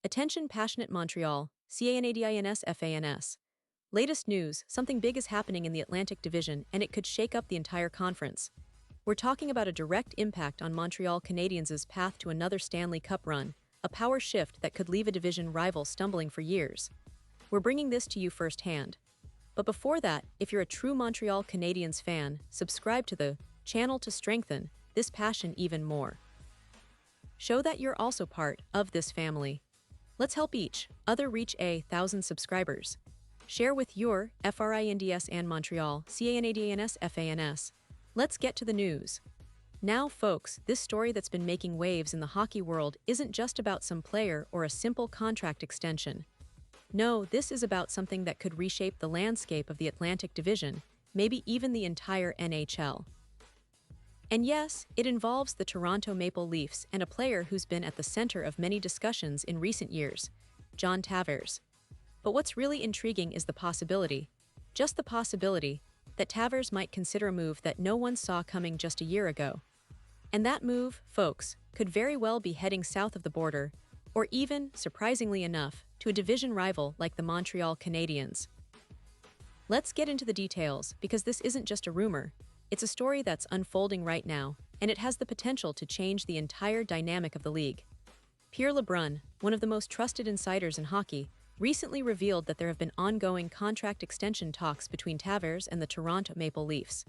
Attention passionate Montreal, Canadiens fans. Latest news, something big is happening in the Atlantic Division and it could shake up the entire conference. We're talking about a direct impact on Montreal Canadiens' path to another Stanley Cup run, a power shift that could leave a division rival stumbling for years. We're bringing this to you firsthand. But before that, if you're a true Montreal Canadiens fan, subscribe to the channel to strengthen this passion even more. Show that you're also part of this family. Let's help each other reach 1,000 subscribers. Share with your FRINDS and Montreal Canadiens fans. Let's get to the news. Now, folks, this story that's been making waves in the hockey world isn't just about some player or a simple contract extension. No, this is about something that could reshape the landscape of the Atlantic Division, maybe even the entire NHL. And yes, it involves the Toronto Maple Leafs and a player who's been at the center of many discussions in recent years, John Tavares. But what's really intriguing is the possibility, just the possibility, that Tavares might consider a move that no one saw coming just a year ago. And that move, folks, could very well be heading south of the border, or even, surprisingly enough, to a division rival like the Montreal Canadiens. Let's get into the details, because this isn't just a rumor. It's a story that's unfolding right now, and it has the potential to change the entire dynamic of the league. Pierre LeBrun, one of the most trusted insiders in hockey, recently revealed that there have been ongoing contract extension talks between Tavares and the Toronto Maple Leafs.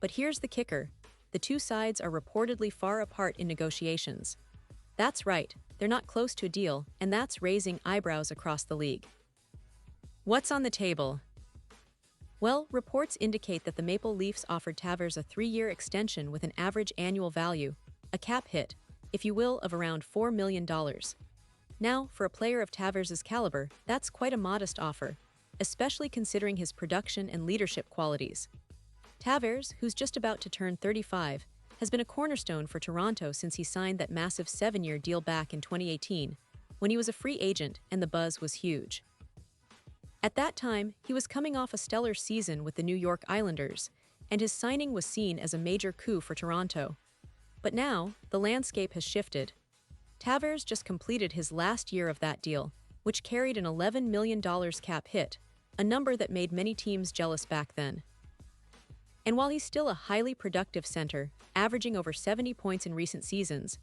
But here's the kicker. The two sides are reportedly far apart in negotiations. That's right, they're not close to a deal, and that's raising eyebrows across the league. What's on the table? Well, reports indicate that the Maple Leafs offered Tavares a 3-year extension with an average annual value, a cap hit, if you will, of around $4 million. Now, for a player of Tavares' caliber, that's quite a modest offer, especially considering his production and leadership qualities. Tavares, who's just about to turn 35, has been a cornerstone for Toronto since he signed that massive 7-year deal back in 2018, when he was a free agent and the buzz was huge. At that time, he was coming off a stellar season with the New York Islanders, and his signing was seen as a major coup for Toronto. But now, the landscape has shifted. Tavares just completed his last year of that deal, which carried an $11 million cap hit, a number that made many teams jealous back then. And while he's still a highly productive center, averaging over 70 points in recent seasons,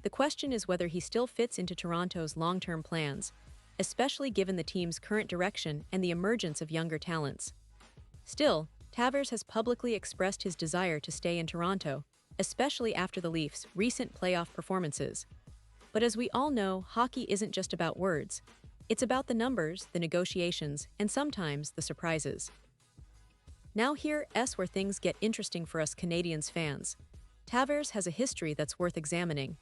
the question is whether he still fits into Toronto's long-term plans, especially given the team's current direction and the emergence of younger talents. Still, Tavares has publicly expressed his desire to stay in Toronto, especially after the Leafs' recent playoff performances. But as we all know, hockey isn't just about words. It's about the numbers, the negotiations, and sometimes the surprises. Now here's where things get interesting for us Canadiens fans. Tavares has a history that's worth examining.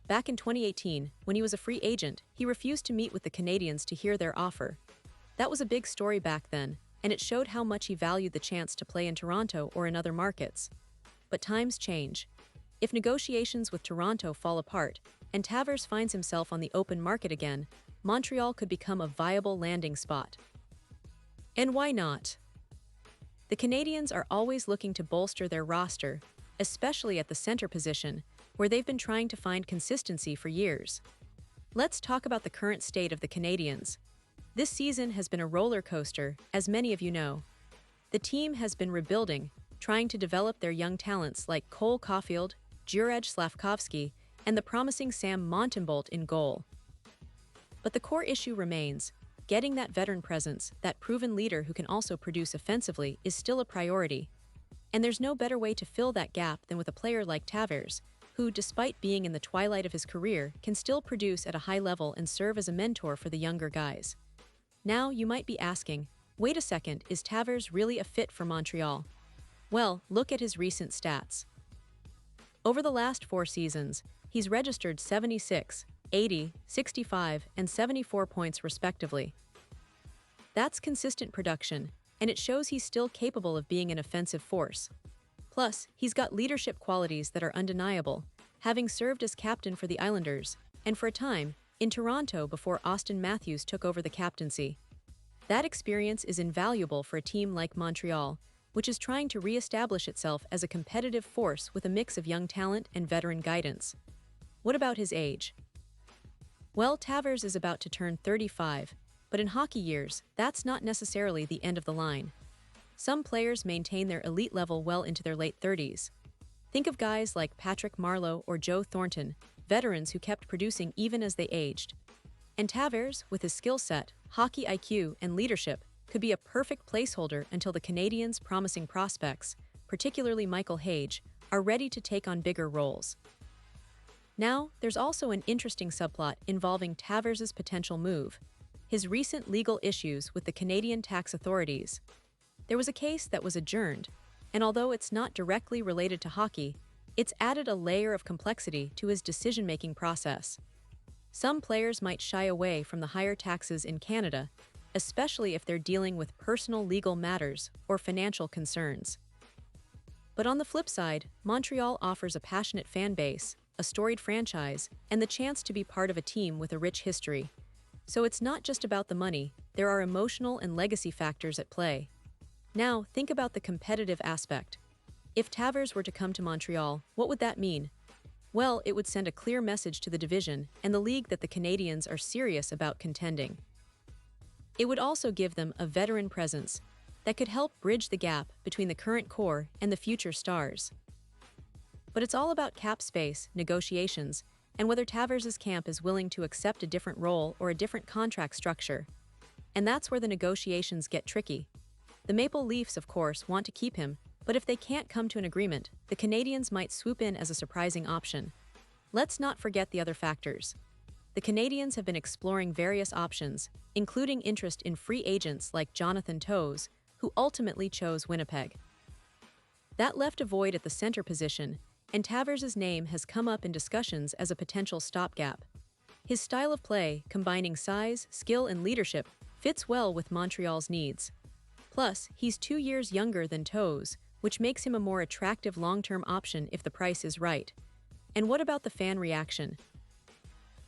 Back in 2018, when he was a free agent, he refused to meet with the Canadiens to hear their offer. That was a big story back then, and it showed how much he valued the chance to play in Toronto or in other markets. But times change. If negotiations with Toronto fall apart, and Tavares finds himself on the open market again, Montreal could become a viable landing spot. And why not? The Canadiens are always looking to bolster their roster, especially at the center position, where they've been trying to find consistency for years. Let's talk about the current state of the Canadiens. This season has been a roller coaster, as many of you know. The team has been rebuilding, trying to develop their young talents like Cole Caulfield, Juraj Slavkovsky, and the promising Sam Montembeault in goal. But the core issue remains. Getting that veteran presence, that proven leader who can also produce offensively, is still a priority. And there's no better way to fill that gap than with a player like Tavares, who, despite being in the twilight of his career, can still produce at a high level and serve as a mentor for the younger guys. Now, you might be asking, wait a second, is Tavares really a fit for Montreal? Well, look at his recent stats. Over the last 4 seasons, he's registered 76, 80, 65, and 74 points respectively. That's consistent production, and it shows he's still capable of being an offensive force. Plus, he's got leadership qualities that are undeniable, having served as captain for the Islanders, and for a time, in Toronto before Austin Matthews took over the captaincy. That experience is invaluable for a team like Montreal, which is trying to re-establish itself as a competitive force with a mix of young talent and veteran guidance. What about his age? Well, Tavares is about to turn 35, but in hockey years, that's not necessarily the end of the line. Some players maintain their elite level well into their late 30s. Think of guys like Patrick Marleau or Joe Thornton, veterans who kept producing even as they aged. And Tavares, with his skill set, hockey IQ, and leadership, could be a perfect placeholder until the Canadiens' promising prospects, particularly Michael Hage, are ready to take on bigger roles. Now, there's also an interesting subplot involving Tavares' potential move: his recent legal issues with the Canadian tax authorities. There was a case that was adjourned, and although it's not directly related to hockey, it's added a layer of complexity to his decision-making process. Some players might shy away from the higher taxes in Canada, especially if they're dealing with personal legal matters or financial concerns. But on the flip side, Montreal offers a passionate fan base, a storied franchise, and the chance to be part of a team with a rich history. So it's not just about the money, there are emotional and legacy factors at play. Now, think about the competitive aspect. If Tavares were to come to Montreal, what would that mean? Well, it would send a clear message to the division and the league that the Canadiens are serious about contending. It would also give them a veteran presence that could help bridge the gap between the current core and the future stars. But it's all about cap space, negotiations, and whether Tavares' camp is willing to accept a different role or a different contract structure. And that's where the negotiations get tricky. The Maple Leafs, of course, want to keep him, but if they can't come to an agreement, the Canadiens might swoop in as a surprising option. Let's not forget the other factors. The Canadiens have been exploring various options, including interest in free agents like Jonathan Toews, who ultimately chose Winnipeg. That left a void at the center position, and Tavares' name has come up in discussions as a potential stopgap. His style of play, combining size, skill, and leadership, fits well with Montreal's needs. Plus, he's 2 years younger than Toews, which makes him a more attractive long-term option if the price is right. And what about the fan reaction?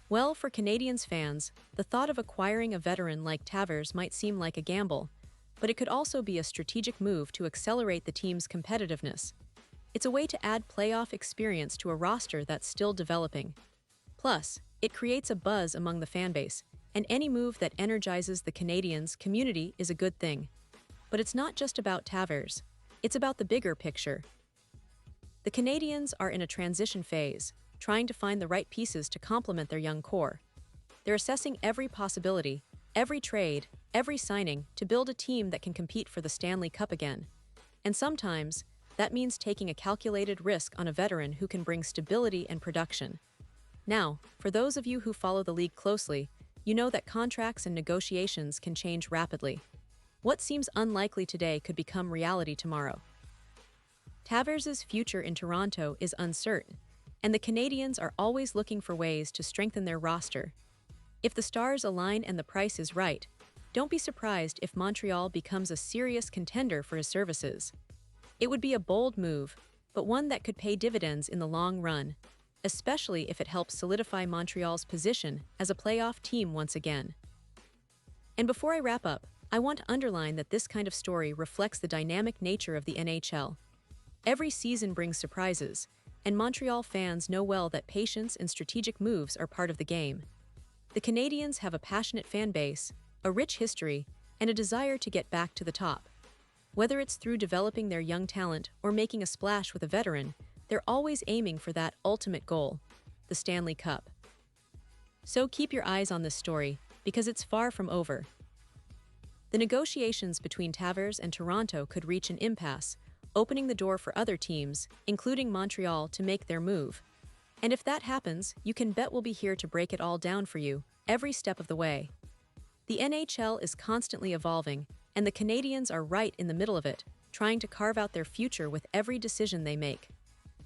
Well, for Canadiens fans, the thought of acquiring a veteran like Tavares might seem like a gamble, but it could also be a strategic move to accelerate the team's competitiveness. It's a way to add playoff experience to a roster that's still developing. Plus, it creates a buzz among the fanbase, and any move that energizes the Canadiens community is a good thing. But it's not just about Tavares, it's about the bigger picture. The Canadiens are in a transition phase, trying to find the right pieces to complement their young core. They're assessing every possibility, every trade, every signing to build a team that can compete for the Stanley Cup again. And sometimes, that means taking a calculated risk on a veteran who can bring stability and production. Now, for those of you who follow the league closely, you know that contracts and negotiations can change rapidly. What seems unlikely today could become reality tomorrow. Tavares' future in Toronto is uncertain, and the Canadiens are always looking for ways to strengthen their roster. If the stars align and the price is right, don't be surprised if Montreal becomes a serious contender for his services. It would be a bold move, but one that could pay dividends in the long run, especially if it helps solidify Montreal's position as a playoff team once again. And before I wrap up, I want to underline that this kind of story reflects the dynamic nature of the NHL. Every season brings surprises, and Montreal fans know well that patience and strategic moves are part of the game. The Canadiens have a passionate fan base, a rich history, and a desire to get back to the top. Whether it's through developing their young talent or making a splash with a veteran, they're always aiming for that ultimate goal, the Stanley Cup. So keep your eyes on this story, because it's far from over. The negotiations between Tavares and Toronto could reach an impasse, opening the door for other teams, including Montreal, to make their move. And if that happens, you can bet we'll be here to break it all down for you, every step of the way. The NHL is constantly evolving, and the Canadiens are right in the middle of it, trying to carve out their future with every decision they make.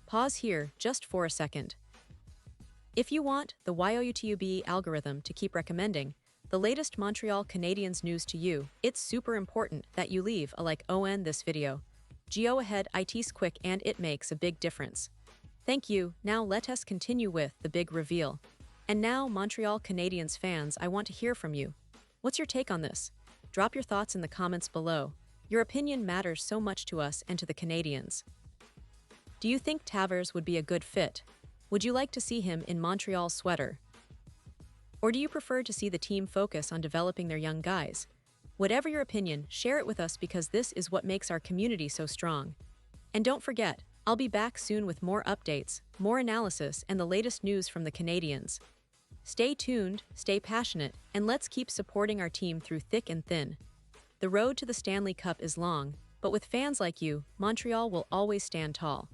Pause here just for a second. If you want the YOUTUB algorithm to keep recommending the latest Montreal Canadiens news to you, it's super important that you leave a like on this video. Go ahead, it's quick and it makes a big difference. Thank you. Now let us continue with the big reveal. And now, Montreal Canadiens fans, I want to hear from you. What's your take on this? Drop your thoughts in the comments below. Your opinion matters so much to us and to the Canadiens. Do you think Tavares would be a good fit? Would you like to see him in Montreal's sweater? Or do you prefer to see the team focus on developing their young guys? Whatever your opinion, share it with us because this is what makes our community so strong. And don't forget, I'll be back soon with more updates, more analysis, and the latest news from the Canadiens. Stay tuned, stay passionate, and let's keep supporting our team through thick and thin. The road to the Stanley Cup is long, but with fans like you, Montreal will always stand tall.